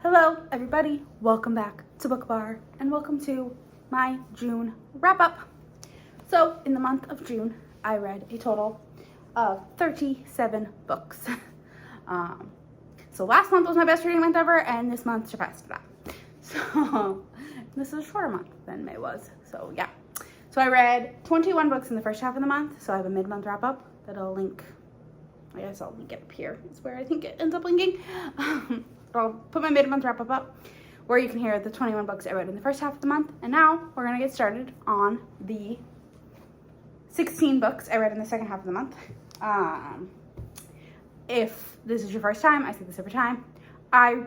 Hello everybody, welcome back to Book Bar and welcome to my June wrap up. So in the month of June, I read a total of 37 books. So last month was my best reading month ever and this month surpassed that. So this is a shorter month than May was, so yeah. So I read 21 books in the first half of the month, so I have a mid-month wrap up that I'll link. I guess I'll link it up here. It's where I think it ends up linking. I'll put my mid-month wrap up where you can hear the 21 books I read in the first half of the month. And now we're gonna get started on the 16 books I read in the second half of the month. If this is your first time, I say this every time, I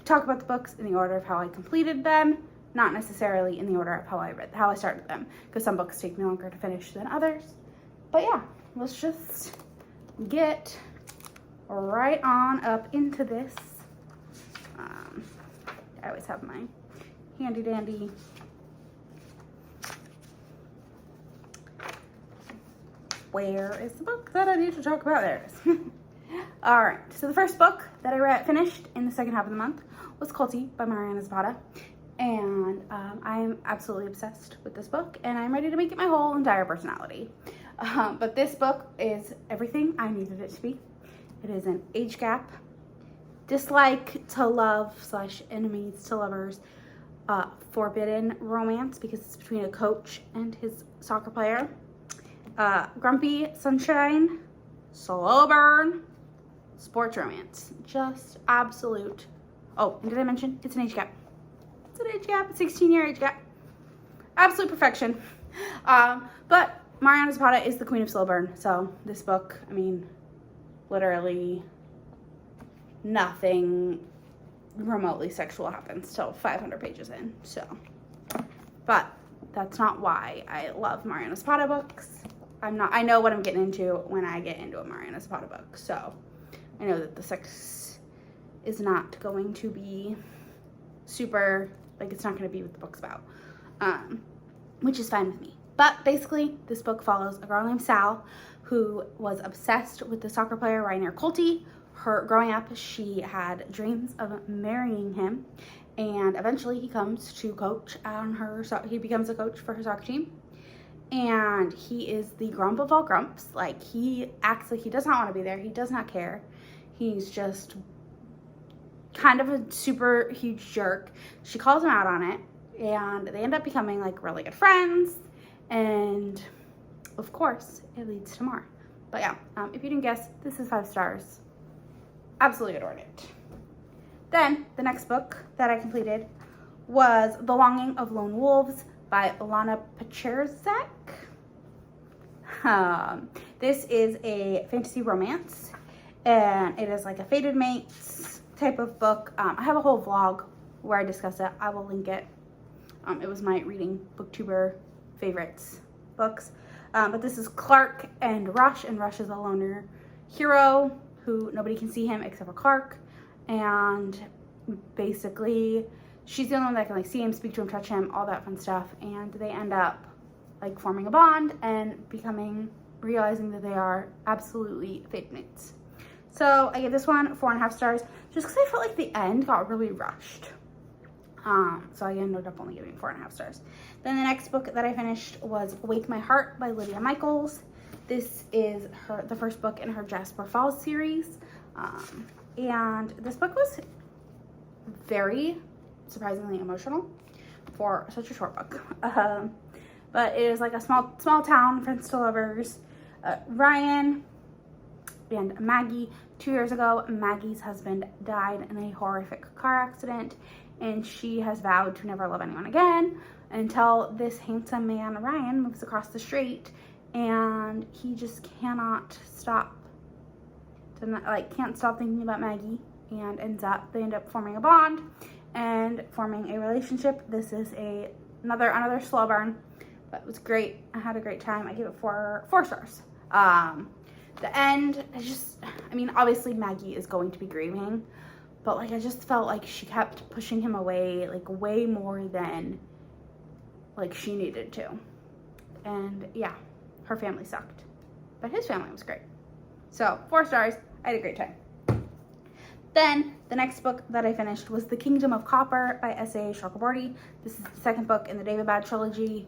talk about the books in the order of how I completed them, not necessarily in the order of how I started them, because some books take me longer to finish than others. But yeah, let's just get right on up into this. I always have my handy dandy where is the book that I need to talk about? There it is. All right, so the first book that I finished in the second half of the month was Culty by Mariana Zapata, and I'm absolutely obsessed with this book and I'm ready to make it my whole entire personality. But this book is everything I needed it to be. It is an age gap, dislike to love / enemies to lovers, forbidden romance because it's between a coach and his soccer player, grumpy sunshine, slow burn, sports romance, just absolute. Oh, and did I mention it's an age gap? It's an age gap, a 16-year age gap, absolute perfection. But Mariana Zapata is the queen of slow burn, so this book, I mean, literally nothing remotely sexual happens till 500 pages in, so. But that's not why I love Mariana Zapata books. I know what I'm getting into when I get into a Mariana Zapata book, so I know that the sex is not going to be super, like, it's not going to be what the book's about, which is fine with me. But basically, this book follows a girl named Sal who was obsessed with the soccer player Rainier Culty. Growing up, she had dreams of marrying him, and eventually he comes to coach on her. He becomes a coach for her soccer team, and he is the grump of all grumps. Like, he acts like he does not want to be there. He does not care. He's just kind of a super huge jerk. She calls him out on it, and they end up becoming like really good friends. And of course, it leads to more. But yeah, if you didn't guess, this is 5 stars. Absolutely adored it. Then the next book that I completed was The Longing of Lone Wolves by Ilana Pacherzak. This is a fantasy romance, and it is like a fated mates type of book. I have a whole vlog where I discuss it. I will link it. It was my reading booktuber favorites books. But this is Clark and Rush is a loner hero who nobody can see him except for Clark, and basically she's the only one that can like see him, speak to him, touch him, all that fun stuff, and they end up like forming a bond and realizing that they are absolutely fate mates. So I gave this one 4.5 stars just because I felt like the end got really rushed. So I ended up only giving 4.5 stars. Then the next book that I finished was Wake My Heart by Lydia Michaels. This is the first book in her Jasper Falls series. And this book was very surprisingly emotional for such a short book. But it is like a small town, friends to lovers. Ryan and Maggie. 2 years ago, Maggie's husband died in a horrific car accident, and she has vowed to never love anyone again until this handsome man, Ryan, moves across the street, and he just can't stop thinking about Maggie, and they end up forming a bond and forming a relationship. This is another slow burn, but it was great. I had a great time. I gave it 4 stars. The end, obviously Maggie is going to be grieving, but like I just felt like she kept pushing him away, like way more than like she needed to. And yeah, her family sucked, but his family was great. So 4 stars. I had a great time. Then the next book that I finished was The Kingdom of Copper by S.A. Chakraborty. This is the second book in the David Bad trilogy.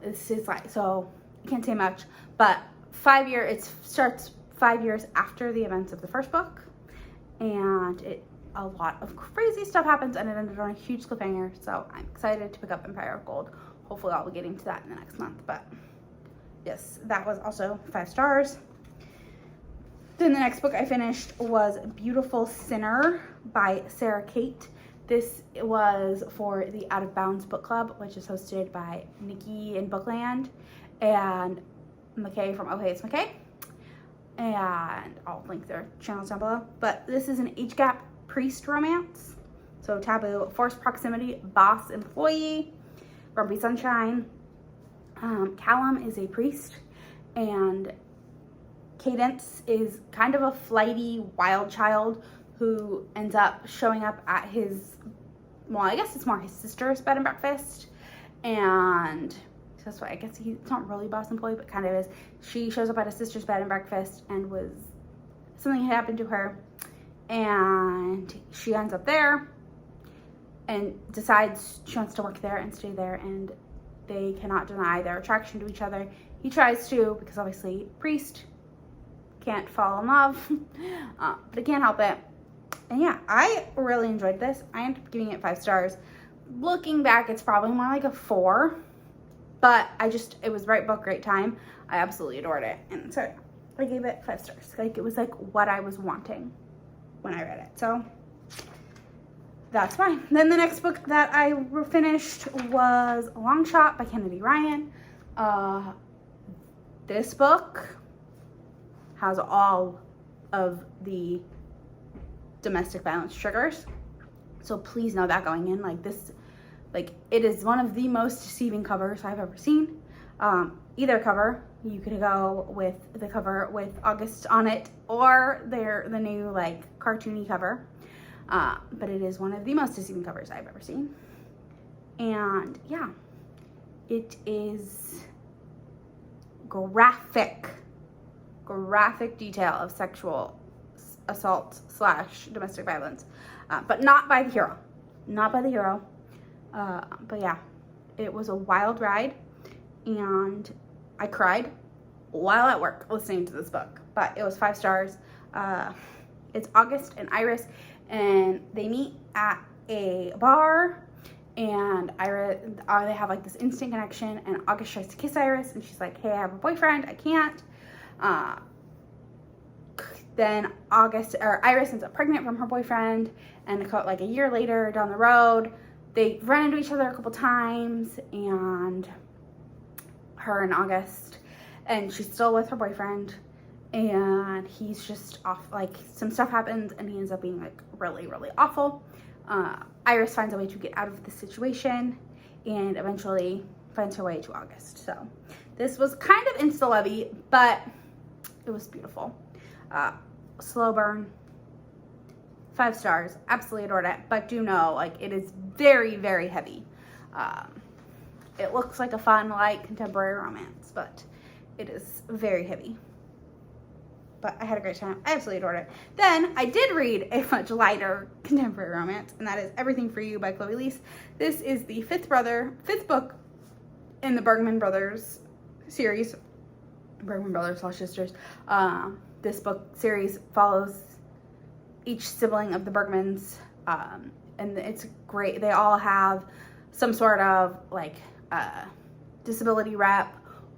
This is like, so I can't say much, but it starts 5 years after the events of the first book, and a lot of crazy stuff happens, and it ended on a huge cliffhanger. So I'm excited to pick up Empire of Gold. Hopefully I'll be getting to that in the next month, but yes, that was also 5 stars. Then the next book I finished was Beautiful Sinner by Sarah Kate. This was for the Out of Bounds book club, which is hosted by Nikki in Bookland and McKay from Okay It's McKay. And I'll link their channels down below. But this is an age gap priest romance. So taboo, forced proximity, boss, employee, grumpy sunshine. Callum is a priest, and Cadence is kind of a flighty, wild child who ends up showing up at his, well, I guess it's more his sister's bed and breakfast. And that's why I guess it's not really boss employee, but kind of is. She shows up at his sister's bed and breakfast, and something had happened to her, and she ends up there and decides she wants to work there and stay there, and they cannot deny their attraction to each other. He tries to, because obviously priest can't fall in love, but he can't help it. And yeah, I really enjoyed this. I ended up giving it 5 stars. Looking back, it's probably more like a 4, but it was right book, great time. I absolutely adored it, and so I gave it 5 stars. Like, it was like what I was wanting when I read it, so that's fine. Then the next book that I finished was Long Shot by Kennedy Ryan. This book has all of the domestic violence triggers, so please know that going in. It is one of the most deceiving covers I've ever seen. Either cover, you could go with the cover with August on it, or the new like cartoony cover, but it is one of the most deceiving covers I've ever seen. And yeah, it is graphic detail of sexual assault / domestic violence, but not by the hero. But yeah, it was a wild ride, and I cried while at work listening to this book, but it was 5 stars. It's August and Iris, and they meet at a bar, and they have like this instant connection, and August tries to kiss Iris, and she's like, hey, I have a boyfriend, I can't. Then Iris ends up pregnant from her boyfriend, and like a year later down the road, they run into each other a couple times, and her and August, and she's still with her boyfriend, and he's just off, like some stuff happens, and he ends up being like really, really awful. Iris finds a way to get out of the situation, and eventually finds her way to August. So this was kind of insta-lovey, but it was beautiful. Slow burn, 5 stars, absolutely adored it, but do know, like, it is very, very heavy. It looks like a fun, light, contemporary romance, but it is very heavy. But I had a great time. I absolutely adored it. Then I did read a much lighter contemporary romance, and that is Everything for You by Chloe Leese. This is the 5th book in the Bergman Brothers series. Bergman Brothers / Sisters. This book series follows each sibling of the Bergmans, and it's great. They all have some sort of like disability rep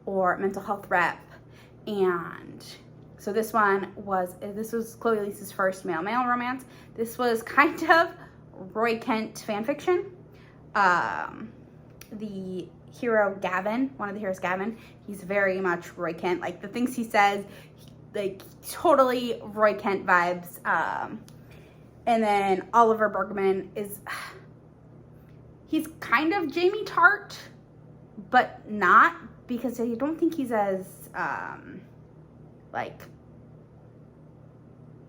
or mental health rep, and so this was Chloe Leese's first male-male romance. This was kind of Roy Kent fan fiction. The hero Gavin, one of the heroes Gavin, he's very much Roy Kent. Like the things he says, like totally Roy Kent vibes. And then Oliver Bergman he's kind of Jamie Tart, but not, because I don't think he's as like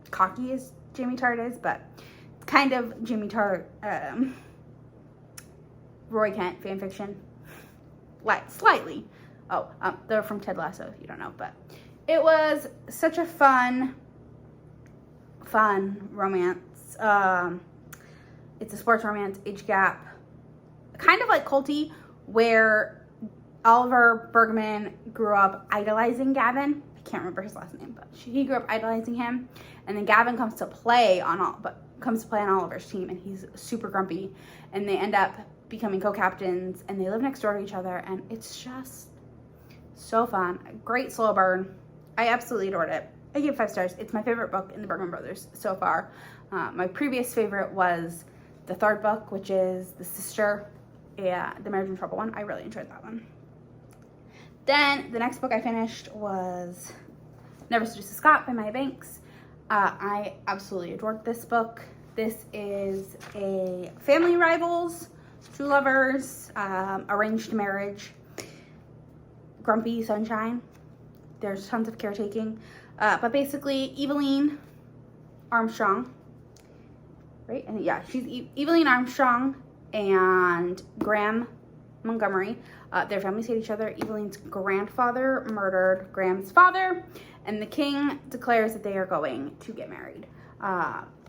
cocky as Jamie Tart is, but it's kind of Jamie Tart, Roy Kent fanfiction, like slightly. They're from Ted Lasso, if you don't know, but it was such a fun romance. It's a sports romance, age gap, kind of like culty, where Oliver Bergman grew up idolizing Gavin. I can't remember his last name, but he grew up idolizing him, and then Gavin comes to play on Oliver's team, and he's super grumpy, and they end up becoming co-captains, and they live next door to each other, and it's just so fun. Great slow burn. I absolutely adored it. I gave 5 stars. It's my favorite book in the Bergman brothers so far. My previous favorite was the 3rd book, which is The Sister, the Marriage in Trouble one. I really enjoyed that one. Then the next book I finished was Never Seduce a Scot by Maya Banks. I absolutely adored this book. This is a family rivals, 2 lovers, arranged marriage, grumpy sunshine. There's tons of caretaking. But basically, Eveline Armstrong, right? And yeah, she's Eveline Armstrong and Graham Montgomery. Their families hate each other. Eveline's grandfather murdered Graham's father, and the king declares that they are going to get married.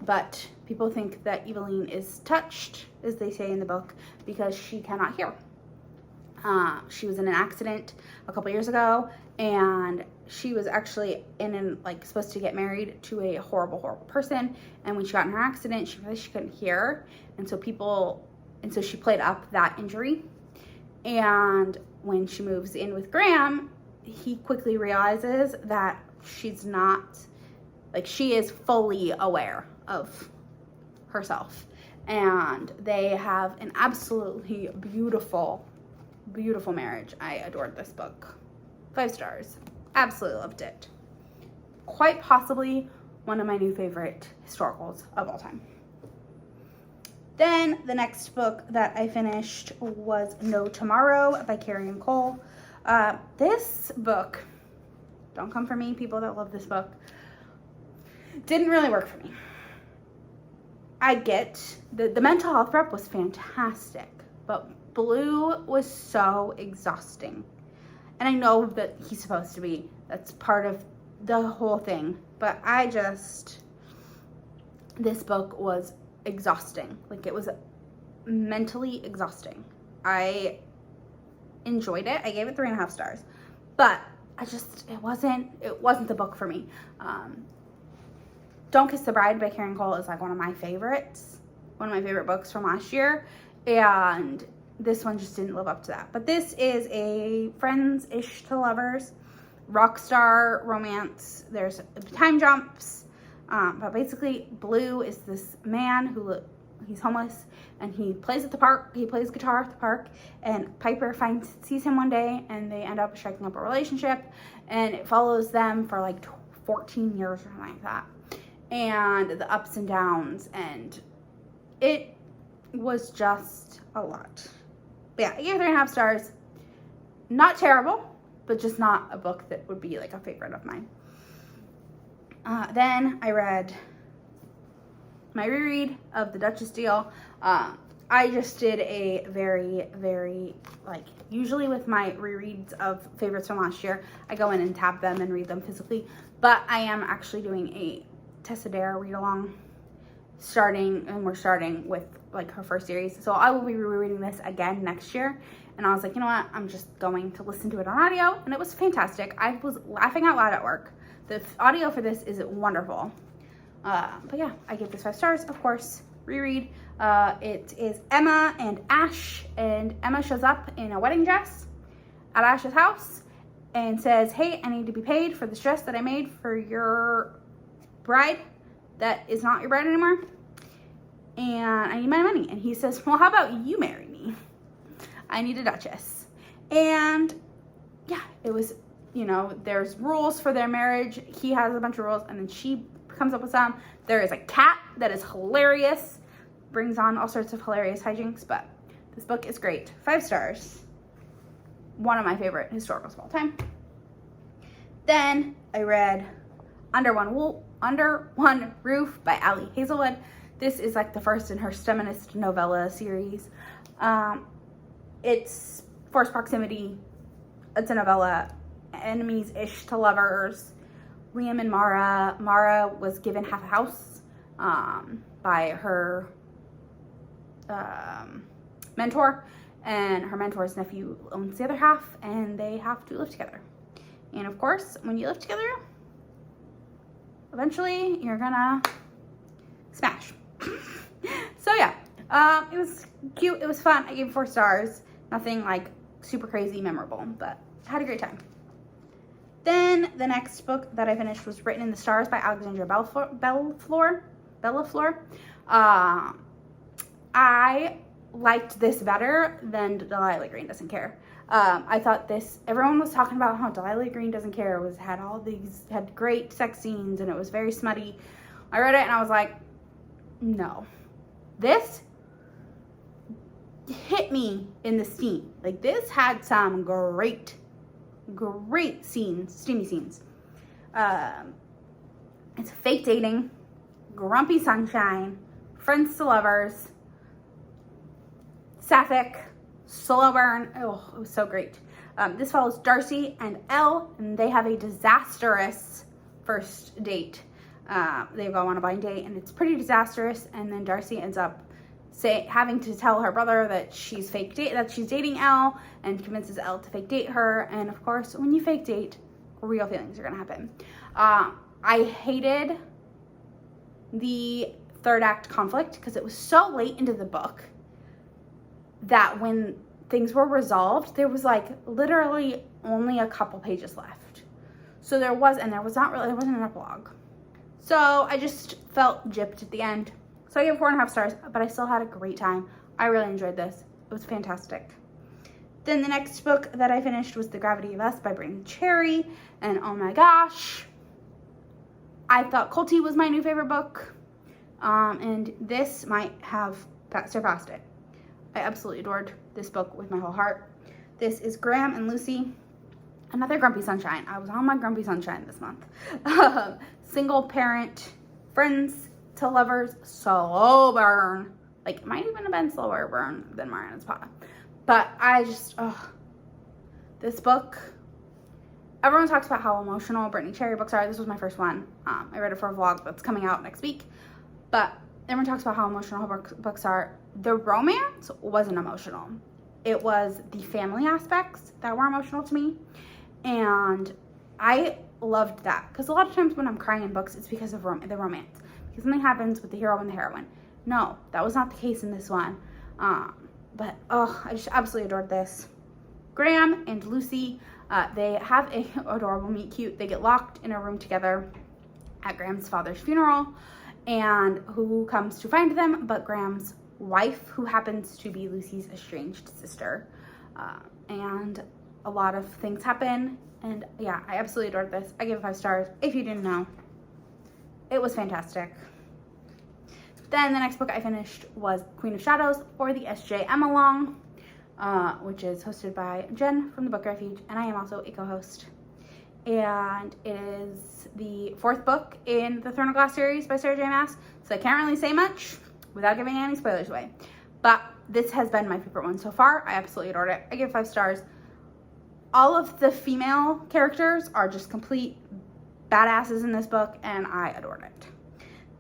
But people think that Eveline is touched, as they say in the book, because she cannot hear. She was in an accident a couple years ago, and she was actually supposed to get married to a horrible, horrible person. And when she got in her accident, she realized she couldn't hear, and so she played up that injury. And when she moves in with Graham, he quickly realizes that she's not, she is fully aware of herself. And they have an absolutely beautiful, beautiful marriage. I adored this book. 5 stars. Absolutely loved it. Quite possibly one of my new favorite historicals of all time. Then the next book that I finished was No Tomorrow by Carrie and Cole. This book, don't come for me, people that love this book, didn't really work for me. I get the mental health prep was fantastic, but Blue was so exhausting. And I know that he's supposed to be, that's part of the whole thing, but this book was exhausting. It was mentally exhausting. I enjoyed it. I gave it 3.5 stars, but it wasn't the book for me. Don't Kiss the Bride by Karen Cole is one of my favorites, one of my favorite books from last year, and this one just didn't live up to that. But this is a friends-ish to lovers rock star romance. There's time jumps. But basically, Blue is this man he's homeless, and he plays at the park. He plays guitar at the park, and Piper sees him one day, and they end up striking up a relationship, and it follows them for 14 years or something like that, and the ups and downs, and it was just a lot. But yeah, I gave it 3.5 stars. Not terrible, but just not a book that would be a favorite of mine. Then I read my reread of the Duchess deal. I just did a very, very, usually with my rereads of favorites from last year, I go in and tab them and read them physically. But I am actually doing a Tessa Dare read along, we're starting with her first series. So I will be rereading this again next year. And I was like, you know what? I'm just going to listen to it on audio. And it was fantastic. I was laughing out loud at work. The audio for this is wonderful. But yeah, I give this 5 stars, of course. Reread. It is Emma and Ash, and Emma shows up in a wedding dress at Ash's house and says, hey, I need to be paid for this dress that I made for your bride that is not your bride anymore, and I need my money. And he says, well, how about you marry me? I need a Duchess. And yeah, it was, there's rules for their marriage. He has a bunch of rules, and then she comes up with some. There is a cat that is hilarious, brings on all sorts of hilarious hijinks, but this book is great. 5 stars. One of my favorite historicals of all time. Then I read Under One Roof by Ali Hazelwood. This is the first in her feminist novella series. It's Forced Proximity. It's a novella. Enemies-ish to lovers. Liam and Mara. Mara was given half a house. by her mentor, and her mentor's nephew owns the other half, and they have to live together. And of course, when you live together, eventually you're gonna smash. So yeah, it was cute, it was fun. I gave it 4 stars. Nothing like super crazy memorable, but I had a great time. Then the next book that I finished was Written in the Stars by Alexandria Bellafleur. I liked this better than Delilah Green Doesn't Care. I thought this, everyone was talking about how Delilah Green Doesn't Care had great sex scenes and it was very smutty. I read it and I was like, no. This hit me in the steam. Like, this had some great scenes, steamy scenes. It's fake dating, grumpy sunshine, friends to lovers, sapphic, slow burn. Oh, it was so great. This follows Darcy and Elle, and they have a disastrous first date. They go on a blind date, and it's pretty disastrous. And then Darcy ends up having to tell her brother that she's dating Elle, and convinces Elle to fake date her. And of course, when you fake date, real feelings are gonna happen. I hated the third act conflict because it was so late into the book that when things were resolved, there was like literally only a couple pages left. So there wasn't an epilogue. So I just felt gypped at the end. So I gave 4.5 stars, but I still had a great time. I really enjoyed this. It was fantastic. Then the next book that I finished was The Gravity of Us by Brittany Cherry. And oh my gosh, I thought Colty was my new favorite book. And this might have surpassed it. I absolutely adored this book with my whole heart. This is Graham and Lucy. Another grumpy sunshine. I was on my grumpy sunshine this month. Single parent, friends to lovers, slow burn. Like, it might even have been slower burn than Mariana's Pa. But I just, this book, everyone talks about how emotional Brittany Cherry books are. This was my first one. I read it for a vlog that's coming out next week. But everyone talks about how emotional her books are. The romance wasn't emotional. It was the family aspects that were emotional to me. And I loved that. Because a lot of times when I'm crying in books, it's because of the romance. Because something happens with the hero and the heroine. No, that was not the case in this one. But, I just absolutely adored this. Graham and Lucy, they have a adorable meet cute. They get locked in a room together at Graham's father's funeral. And who comes to find them but Graham's wife, who happens to be Lucy's estranged sister. And a lot of things happen. And yeah, I absolutely adored this. I gave it 5 stars. If you didn't know, it was fantastic. Then the next book I finished was Queen of Shadows for the SJM-along, which is hosted by Jen from the Book Refuge, and I am also a co-host. And it is the 4th book in the Throne of Glass series by Sarah J. Maas, so I can't really say much without giving any spoilers away. But this has been my favorite one so far. I absolutely adored it. I give 5 stars. All of the female characters are just complete badasses in this book, and I adored it.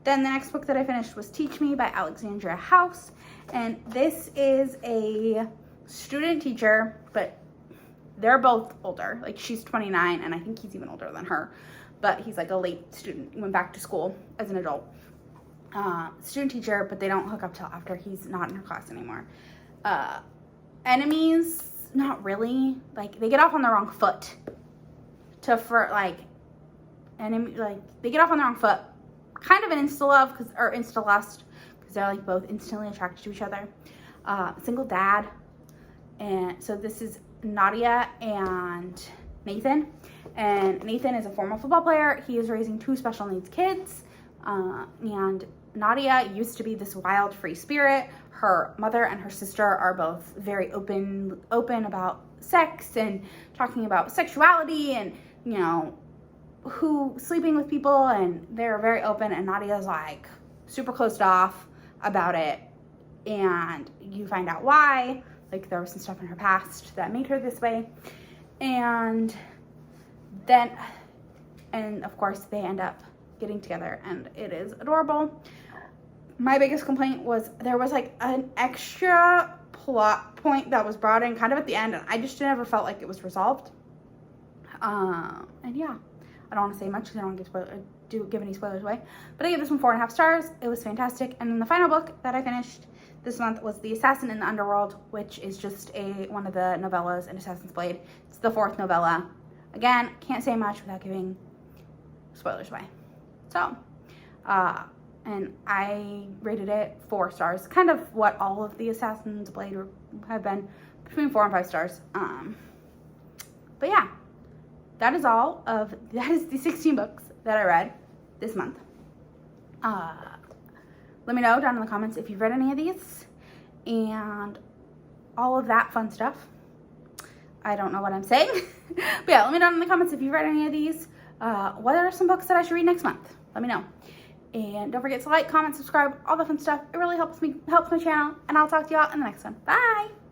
Then the next book that I finished was Teach Me by Alexandria House, and this is a student teacher, but they're both older. Like, she's 29, and I think he's even older than her, but he's like a late student. He went back to school as an adult. Student teacher, but they don't hook up till after he's not in her class anymore. Enemies, not really. Like, they get off on the wrong foot they get off on the wrong foot. Kind of an insta-love, or insta-lust, because they're like both instantly attracted to each other. Single dad. And so this is Nadia and Nathan. And Nathan is a former football player. He is raising 2 special needs kids. And Nadia used to be this wild, free spirit. Her mother and her sister are both very open about sex and talking about sexuality and, you know, sleeping with people, and they're very open, and Nadia's like super closed off about it, and you find out why. Like, there was some stuff in her past that made her this way, and of course they end up getting together, and it is adorable. my biggest complaint was there was like an extra plot point that was brought in kind of at the end, and I just never felt like it was resolved. And yeah, I don't want to say much because I don't want to give any spoilers away, but I gave this one 4.5 stars. It was fantastic. And then the final book that I finished this month was The Assassin in the Underworld, which is just one of the novellas in Assassin's Blade. It's the 4th novella. Again, can't say much without giving spoilers away. So, and I rated it 4 stars, kind of what all of the Assassin's Blade have been, between 4 and 5 stars. But yeah, that is the 16 books that I read this month. Let me know down in the comments if you've read any of these and all of that fun stuff. I don't know what I'm saying. But yeah, let me know in the comments if you've read any of these. What are some books that I should read next month? Let me know. And don't forget to like, comment, subscribe, all the fun stuff. It really helps my channel. And I'll talk to y'all in the next one. Bye!